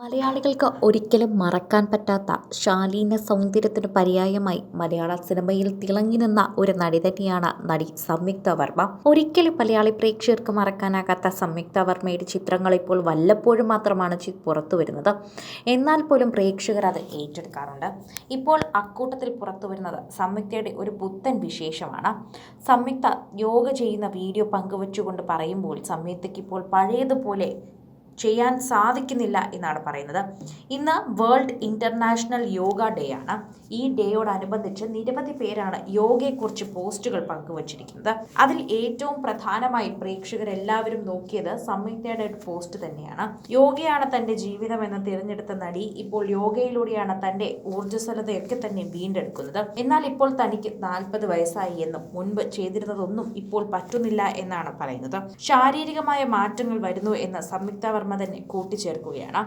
മലയാളികൾക്ക് ഒരിക്കലും മറക്കാൻ പറ്റാത്ത ശാലീന സൗന്ദര്യത്തിന് പര്യായമായി മലയാള സിനിമയിൽ തിളങ്ങി നിന്ന ഒരു നടി തന്നെയാണ് നടി സംയുക്ത വർമ്മ. ഒരിക്കലും മലയാളി പ്രേക്ഷകർക്ക് മറക്കാനാകാത്ത സംയുക്ത വർമ്മയുടെ ചിത്രങ്ങൾ ഇപ്പോൾ വല്ലപ്പോഴും മാത്രമാണ് പുറത്തു വരുന്നത്. എന്നാൽ പോലും പ്രേക്ഷകർ അത് ഏറ്റെടുക്കാറുണ്ട്. ഇപ്പോൾ അക്കൂട്ടത്തിൽ പുറത്തു വരുന്നത് സംയുക്തയുടെ ഒരു പുത്തൻ വിശേഷമാണ്. സംയുക്ത യോഗ ചെയ്യുന്ന വീഡിയോ പങ്കുവച്ചുകൊണ്ട് പറയുമ്പോൾ സംയുക്തയ്ക്ക് ഇപ്പോൾ പഴയതുപോലെ ചെയ്യാൻ സാധിക്കുന്നില്ല എന്നാണ് പറയുന്നത്. ഇന്ന് വേൾഡ് ഇന്റർനാഷണൽ യോഗ ഡേ ആണ്. ഈ ഡേയോടനുബന്ധിച്ച് നിരവധി പേരാണ് യോഗയെക്കുറിച്ച് പോസ്റ്റുകൾ പങ്കുവച്ചിരിക്കുന്നത്. അതിൽ ഏറ്റവും പ്രധാനമായി പ്രേക്ഷകരെല്ലാവരും നോക്കിയത് സംയുക്തയുടെ ഒരു പോസ്റ്റ് തന്നെയാണ്. യോഗയാണ് തന്റെ ജീവിതം എന്ന് തിരഞ്ഞെടുത്ത നടി ഇപ്പോൾ യോഗയിലൂടെയാണ് തന്റെ ഊർജ്ജസ്വലതയൊക്കെ തന്നെ വീണ്ടെടുക്കുന്നത്. എന്നാൽ ഇപ്പോൾ തനിക്ക് 40 വയസ്സായി എന്നും മുൻപ് ചെയ്തിരുന്നതൊന്നും ഇപ്പോൾ പറ്റുന്നില്ല എന്നാണ് പറയുന്നത്. ശാരീരികമായ മാറ്റങ്ങൾ വരുന്നു എന്ന് സംയുക്ത വർമ്മ തന്നെ കൂട്ടിച്ചേർക്കുകയാണ്.